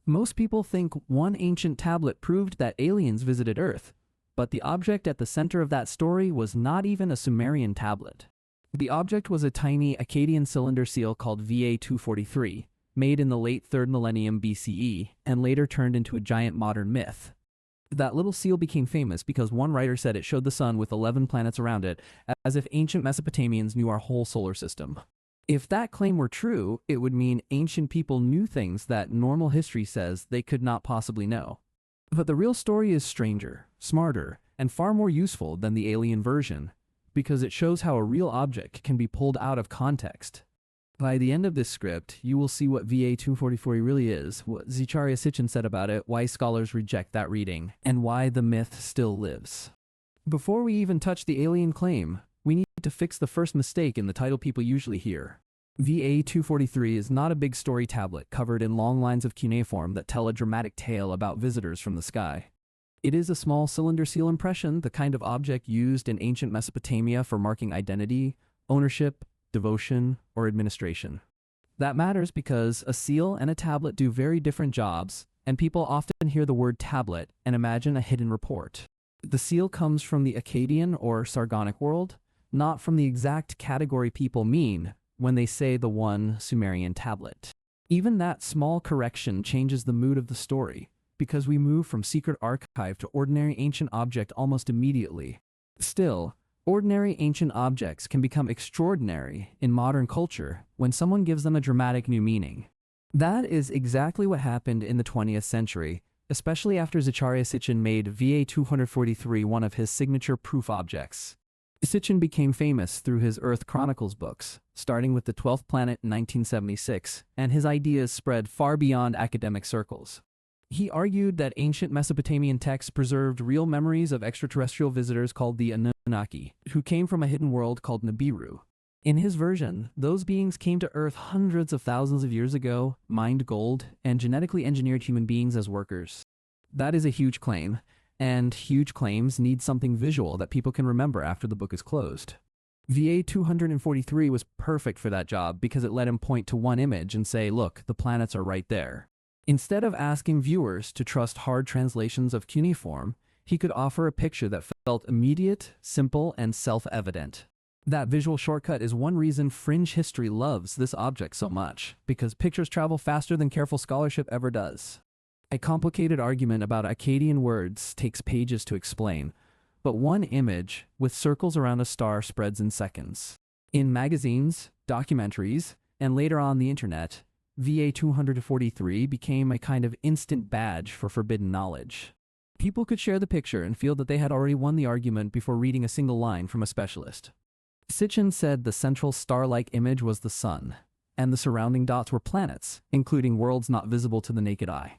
Most people think one ancient tablet proved that aliens visited Earth, but the object at the center of that story was not even a Sumerian tablet. The object was a tiny Akkadian cylinder seal called VA-243, made in the late 3rd millennium BCE and later turned into a giant modern myth. That little seal became famous because one writer said it showed the sun with 11 planets around it, as if ancient Mesopotamians knew our whole solar system. If that claim were true, it would mean ancient people knew things that normal history says they could not possibly know. But the real story is stranger, smarter, and far more useful than the alien version, because it shows how a real object can be pulled out of context. By the end of this script, you will see what VA-243 really is, what Zecharia Sitchin said about it, why scholars reject that reading, and why the myth still lives. Before we even touch the alien claim, we need to fix the first mistake in the title people usually hear. VA-243 is not a big story tablet covered in long lines of cuneiform that tell a dramatic tale about visitors from the sky. It is a small cylinder seal impression, the kind of object used in ancient Mesopotamia for marking identity, ownership, devotion, or administration. That matters because a seal and a tablet do very different jobs, and people often hear the word tablet and imagine a hidden report. The seal comes from the Akkadian or Sargonic world, not from the exact category people mean when they say the one Sumerian tablet. Even that small correction changes the mood of the story, because we move from secret archive to ordinary ancient object almost immediately. Still, ordinary ancient objects can become extraordinary in modern culture when someone gives them a dramatic new meaning. That is exactly what happened in the 20th century, especially after Zecharia Sitchin made VA-243 one of his signature proof objects. Sitchin became famous through his Earth Chronicles books, starting with the 12th planet in 1976, and his ideas spread far beyond academic circles. He argued that ancient Mesopotamian texts preserved real memories of extraterrestrial visitors called the Anunnaki, who came from a hidden world called Nibiru. In his version, those beings came to Earth hundreds of thousands of years ago, mined gold, and genetically engineered human beings as workers. That is a huge claim, and huge claims need something visual that people can remember after the book is closed. VA-243 was perfect for that job because it let him point to one image and say, look, the planets are right there. Instead of asking viewers to trust hard translations of cuneiform, he could offer a picture that felt immediate, simple, and self-evident. That visual shortcut is one reason fringe history loves this object so much, because pictures travel faster than careful scholarship ever does. A complicated argument about Akkadian words takes pages to explain, but one image with circles around a star spreads in seconds. In magazines, documentaries, and later on the internet, VA-243 became a kind of instant badge for forbidden knowledge. People could share the picture and feel that they had already won the argument before reading a single line from a specialist. Sitchin said the central star-like image was the sun, and the surrounding dots were planets, including worlds not visible to the naked eye.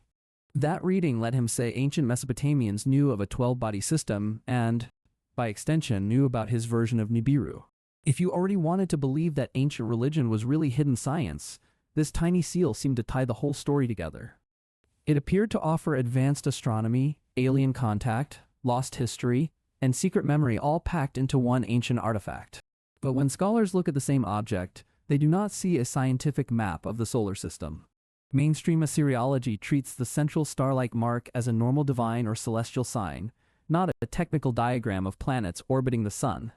That reading let him say ancient Mesopotamians knew of a 12-body system and, by extension, knew about his version of Nibiru. If you already wanted to believe that ancient religion was really hidden science, this tiny seal seemed to tie the whole story together. It appeared to offer advanced astronomy, alien contact, lost history, and secret memory all packed into one ancient artifact. But when scholars look at the same object, they do not see a scientific map of the solar system. Mainstream Assyriology treats the central star-like mark as a normal divine or celestial sign, not a technical diagram of planets orbiting the sun.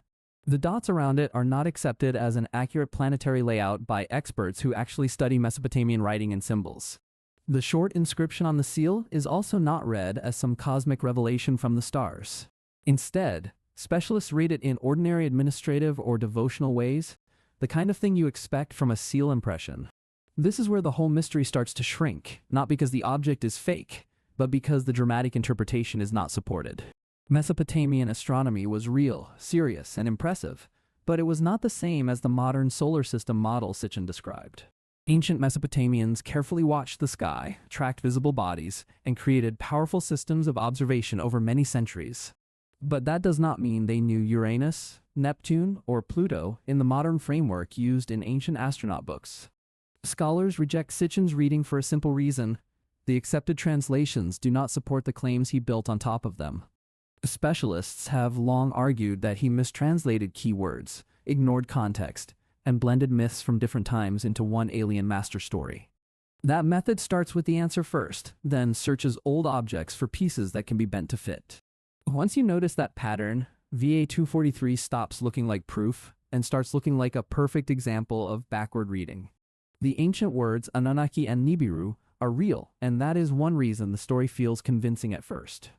The dots around it are not accepted as an accurate planetary layout by experts who actually study Mesopotamian writing and symbols. The short inscription on the seal is also not read as some cosmic revelation from the stars. Instead, specialists read it in ordinary administrative or devotional ways, the kind of thing you expect from a seal impression. This is where the whole mystery starts to shrink, not because the object is fake, but because the dramatic interpretation is not supported. Mesopotamian astronomy was real, serious, and impressive, but it was not the same as the modern solar system model Sitchin described. Ancient Mesopotamians carefully watched the sky, tracked visible bodies, and created powerful systems of observation over many centuries. But that does not mean they knew Uranus, Neptune, or Pluto in the modern framework used in ancient astronaut books. Scholars reject Sitchin's reading for a simple reason: the accepted translations do not support the claims he built on top of them. Specialists have long argued that he mistranslated key words, ignored context, and blended myths from different times into one alien master story. That method starts with the answer first, then searches old objects for pieces that can be bent to fit. Once you notice that pattern, VA243 stops looking like proof and starts looking like a perfect example of backward reading. The ancient words Anunnaki and Nibiru are real, and that is one reason the story feels convincing at first.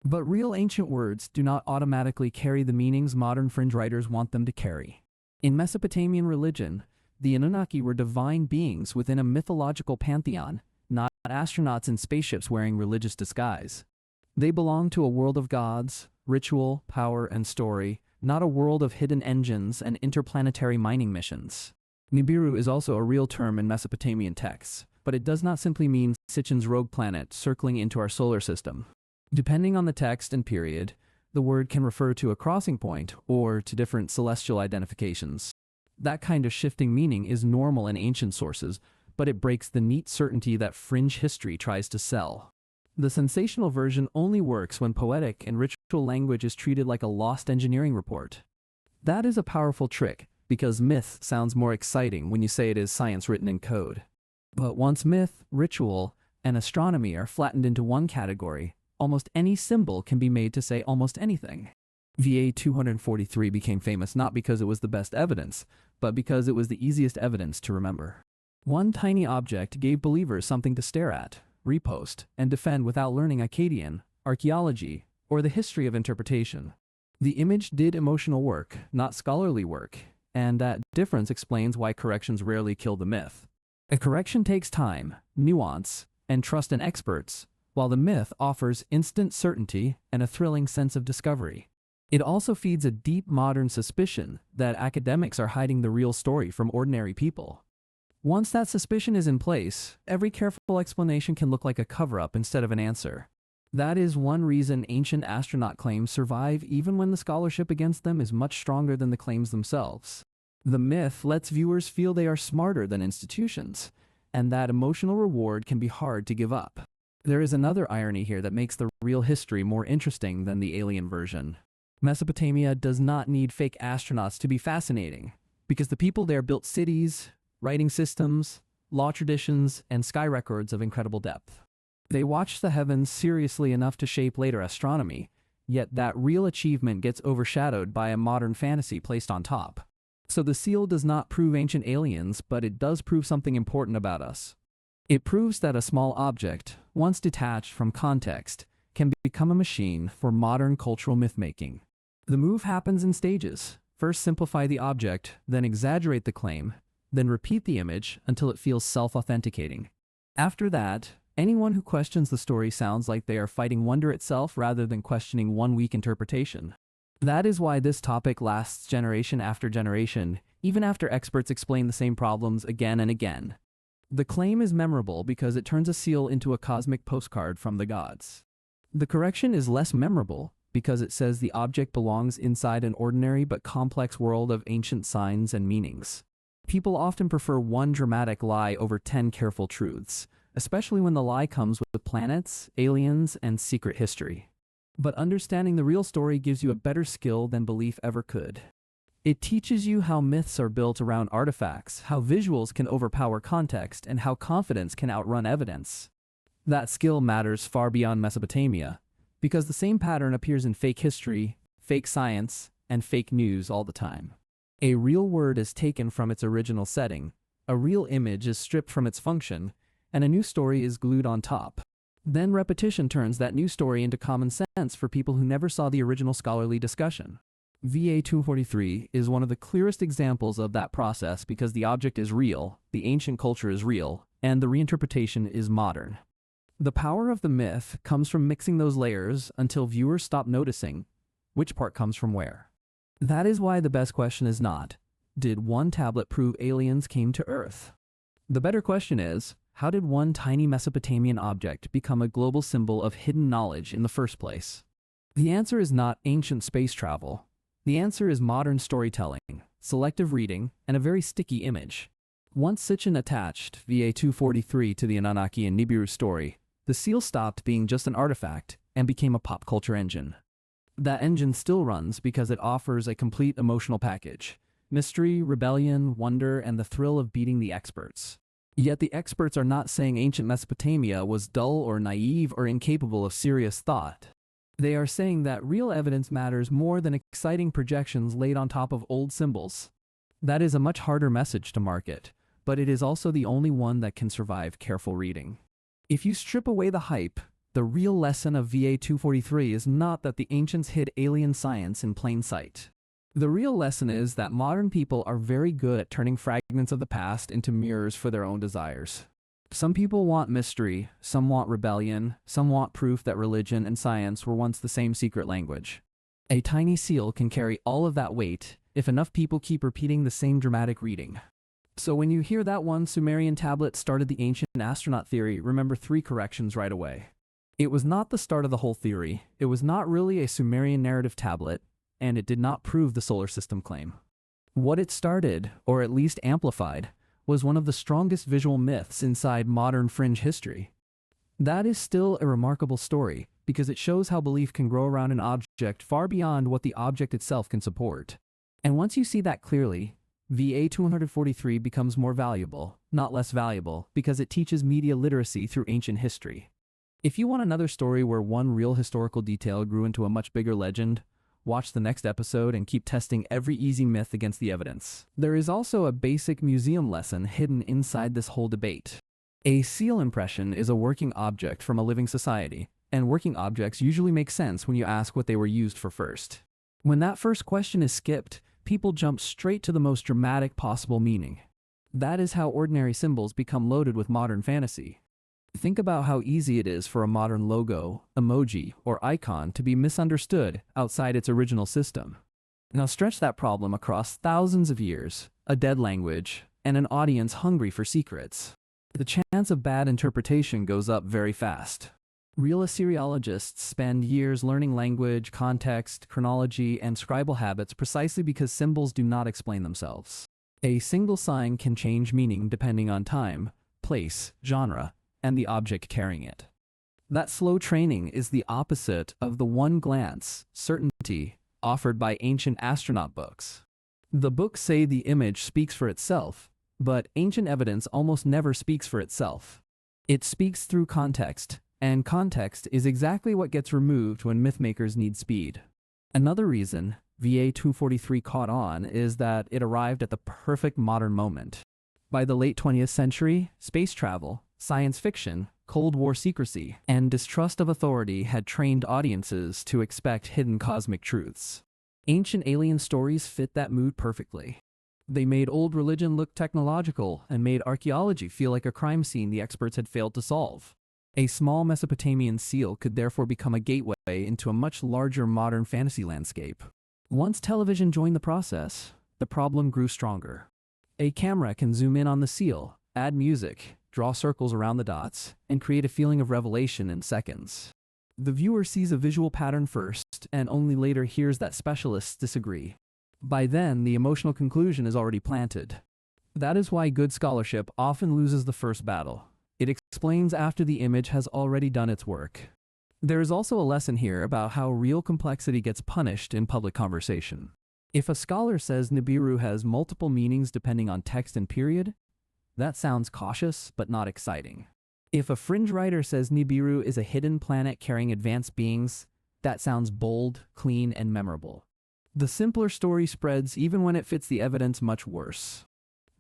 But real ancient words do not automatically carry the meanings modern fringe writers want them to carry. In Mesopotamian religion, the Anunnaki were divine beings within a mythological pantheon, not astronauts in spaceships wearing religious disguise. They belong to a world of gods, ritual, power, and story, not a world of hidden engines and interplanetary mining missions. Nibiru is also a real term in Mesopotamian texts, but it does not simply mean Sitchin's rogue planet circling into our solar system. Depending on the text and period, the word can refer to a crossing point or to different celestial identifications. That kind of shifting meaning is normal in ancient sources, but it breaks the neat certainty that fringe history tries to sell. The sensational version only works when poetic and ritual language is treated like a lost engineering report. That is a powerful trick, because myth sounds more exciting when you say it is science written in code. But once myth, ritual, and astronomy are flattened into one category, almost any symbol can be made to say almost anything. VA243 became famous not because it was the best evidence, but because it was the easiest evidence to remember. One tiny object gave believers something to stare at, repost, and defend without learning Akkadian, archaeology, or the history of interpretation. The image did emotional work, not scholarly work, and that difference explains why corrections rarely kill the myth. A correction takes time, nuance, and trust in experts, while the myth offers instant certainty and a thrilling sense of discovery. It also feeds a deep modern suspicion that academics are hiding the real story from ordinary people. Once that suspicion is in place, every careful explanation can look like a cover-up instead of an answer. That is one reason ancient astronaut claims survive even when the scholarship against them is much stronger than the claims themselves. The myth lets viewers feel they are smarter than institutions, and that emotional reward can be hard to give up. There is another irony here that makes the real history more interesting than the alien version. Mesopotamia does not need fake astronauts to be fascinating, because the people there built cities, writing systems, law traditions, and sky records of incredible depth. They watched the heavens seriously enough to shape later astronomy, yet that real achievement gets overshadowed by a modern fantasy placed on top. So the seal does not prove ancient aliens, but it does prove something important about us. It proves that a small object, once detached from context, can become a machine for modern cultural myth-making. The move happens in stages. First simplify the object, then exaggerate the claim, then repeat the image until it feels self-authenticating. After that, anyone who questions the story sounds like they are fighting wonder itself rather than questioning one weak interpretation. That is why this topic lasts generation after generation, even after experts explain the same problems again and again. The claim is memorable because it turns a seal into a cosmic postcard from the gods. The correction is less memorable because it says the object belongs inside an ordinary but complex world of ancient signs and meanings. People often prefer one dramatic lie over 10 careful truths, especially when the lie comes with planets, aliens, and secret history. But understanding the real story gives you a better skill than belief ever could. It teaches you how myths are built around artifacts, how visuals can overpower context, and how confidence can outrun evidence. That skill matters far beyond Mesopotamia, because the same pattern appears in fake history, fake science, and fake news all the time. A real word is taken from its original setting, a real image is stripped from its function, and a new story is glued on top. Then repetition turns that new story into common sense for people who never saw the original scholarly discussion. VA243 is one of the clearest examples of that process because the object is real, the ancient culture is real, and the reinterpretation is modern. The power of the myth comes from mixing those layers until viewers stop noticing which part comes from where. That is why the best question is not, did one tablet prove aliens came to Earth? The better question is, how did one tiny Mesopotamian object become a global symbol of hidden knowledge in the first place? The answer is not ancient space travel. The answer is modern storytelling, selective reading, and a very sticky image. Once Sitchin attached VA243 to the Anunnaki and Nibiru story, the seal stopped being just an artifact and became a pop culture engine. That engine still runs because it offers a complete emotional package: mystery, rebellion, wonder, and the thrill of beating the experts. Yet the experts are not saying ancient Mesopotamia was dull or naive or incapable of serious thought. They are saying that real evidence matters more than exciting projections laid on top of old symbols. That is a much harder message to market, but it is also the only one that can survive careful reading. If you strip away the hype, the real lesson of VA 243 is not that the ancients hid alien science in plain sight. The real lesson is that modern people are very good at turning fragments of the past into mirrors for their own desires. Some people want mystery, some want rebellion, some want proof that religion and science were once the same secret language. A tiny seal can carry all of that weight if enough people keep repeating the same dramatic reading. So when you hear that one Sumerian tablet started the Ancient Astronaut Theory, remember 3 corrections right away. It was not the start of the whole theory, it was not really a Sumerian narrative tablet, and it did not prove the solar system claim. What it started, or at least amplified, was one of the strongest visual myths inside modern fringe history. That is still a remarkable story, because it shows how belief can grow around an object far beyond what the object itself can support. And once you see that clearly, VA 243 becomes more valuable, not less valuable, because it teaches media literacy through ancient history. If you want another story where one real historical detail grew into a much bigger legend, watch the next episode and keep testing every easy myth against the evidence. There is also a basic museum lesson hidden inside this whole debate. A seal impression is a working object from a living society, and working objects usually make sense when you ask what they were used for first. When that first question is skipped, people jump straight to the most dramatic possible meaning. That is how ordinary symbols become loaded with modern fantasy. Think about how easy it is for a modern logo, emoji, or icon to be misunderstood outside its original system. Now stretch that problem across thousands of years, a dead language, and an audience hungry for secrets. The chance of bad interpretation goes up very fast. Real Assyriologists spend years learning language, context, chronology, and scribal habits precisely because symbols do not explain themselves. A single sign can change meaning depending on time, place, genre, and the object carrying it. That slow training is the opposite of the one-glance certainty offered by ancient astronaut books. The books say the image speaks for itself, but ancient evidence almost never speaks for itself. It speaks through context, and context is exactly what gets removed when mythmakers need speed. Another reason VA 243 caught on is that it arrived at the perfect modern moment. By the late 20th century, space travel, science fiction, Cold War secrecy, and distrust of authority had trained audiences to expect hidden cosmic truths. Ancient alien stories fit that mood perfectly. They made old religion look technological and made archaeology feel like a crime scene the experts had failed to solve. A small Mesopotamian seal could therefore become a gateway into a much larger modern fantasy landscape. Once television joined the process, the problem grew stronger. A camera can zoom in on the seal, add music, draw circles around the dots, and create a feeling of revelation in seconds. The viewer sees a visual pattern first, and only later hears that specialists disagree. By then, the emotional conclusion is already planted. That is why good scholarship often loses the first battle. It explains after the image has already done its work. There is also a lesson here about how real complexity gets punished in public conversation. If a scholar says Nibiru has multiple meanings depending on text and period, that sounds cautious but not exciting. If a fringe writer says Nibiru is a hidden planet carrying advanced beings, that sounds bold, clean, and memorable. The simpler story spreads even when it fits the evidence much worse.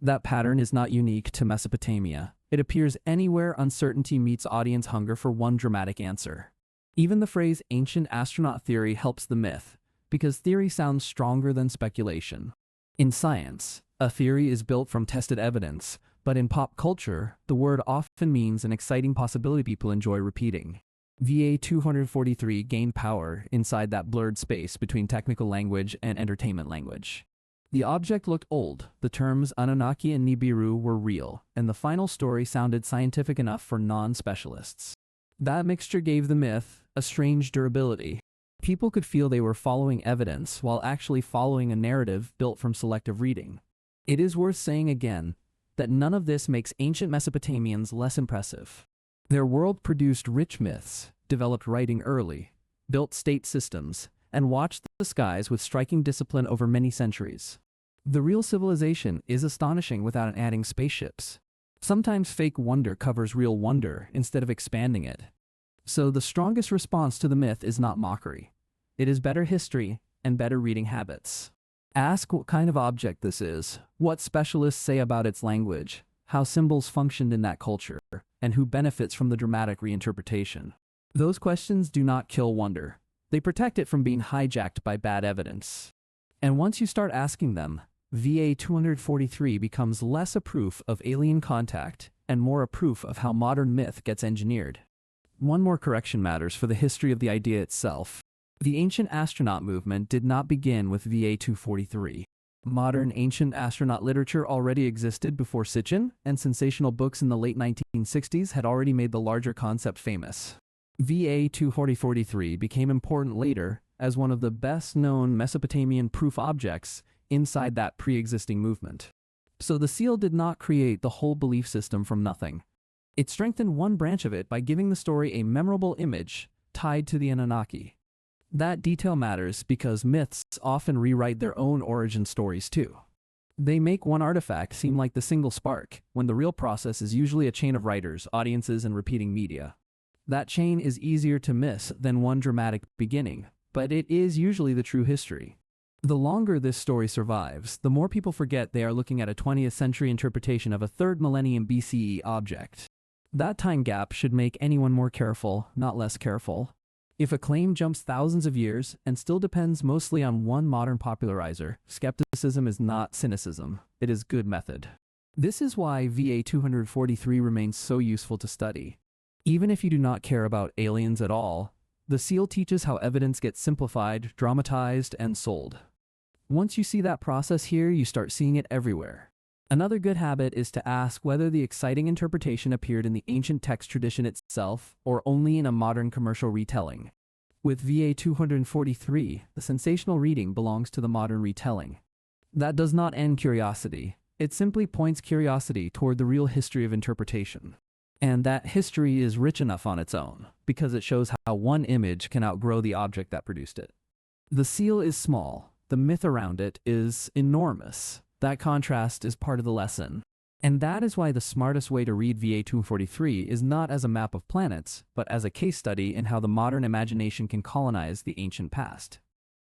That pattern is not unique to Mesopotamia. It appears anywhere uncertainty meets audience hunger for one dramatic answer. Even the phrase Ancient Astronaut Theory helps the myth, because theory sounds stronger than speculation. In science, a theory is built from tested evidence, but in pop culture, the word often means an exciting possibility people enjoy repeating. VA 243 gained power inside that blurred space between technical language and entertainment language. The object looked old, the terms Anunnaki and Nibiru were real, and the final story sounded scientific enough for non-specialists. That mixture gave the myth a strange durability. People could feel they were following evidence while actually following a narrative built from selective reading. It is worth saying again that none of this makes ancient Mesopotamians less impressive. Their world produced rich myths, developed writing early, built state systems, and watched the skies with striking discipline over many centuries. The real civilization is astonishing without adding spaceships. Sometimes fake wonder covers real wonder instead of expanding it. So the strongest response to the myth is not mockery. It is better history and better reading habits. Ask what kind of object this is, what specialists say about its language, how symbols functioned in that culture, and who benefits from the dramatic reinterpretation. Those questions do not kill wonder. They protect it from being hijacked by bad evidence. And once you start asking them, VA 243 becomes less a proof of alien contact and more a proof of how modern myth gets engineered. One more correction matters for the history of the idea itself. The ancient astronaut movement did not begin with VA 243. Modern ancient astronaut literature already existed before Sitchin, and sensational books in the late 1960s had already made the larger concept famous. VA 243 became important later as one of the best-known Mesopotamian proof objects inside that pre-existing movement. So the seal did not create the whole belief system from nothing. It strengthened one branch of it by giving the story a memorable image tied to the Anunnaki. That detail matters because myths often rewrite their own origin stories too. They make one artifact seem like the single spark, when the real process is usually a chain of writers, audiences, and repeating media. That chain is easier to miss than one dramatic beginning, but it is usually the true history. The longer this story survives, the more people forget they are looking at a 20th century interpretation of a 3rd millennium BCE object. That time gap should make anyone more careful, not less careful. If a claim jumps thousands of years and still depends mostly on one modern popularizer, skepticism is not cynicism, it is good method. This is why VA 243 remains so useful to study. Even if you do not care about aliens at all, the seal teaches how evidence gets simplified, dramatized, and sold. Once you see that process here, you start seeing it everywhere. Another good habit is to ask whether the exciting interpretation appeared in the ancient text tradition itself or only in a modern commercial retelling. With VA 243, the sensational reading belongs to the modern retelling. That does not end curiosity. It simply points curiosity toward the real history of interpretation. And that history is rich enough on its own, because it shows how one image can outgrow the object that produced it. The seal is small. The myth around it is enormous. That contrast is part of the lesson. And that is why the smartest way to read VA 243 is not as a map of planets, but as a case study in how the modern imagination can colonize the ancient past.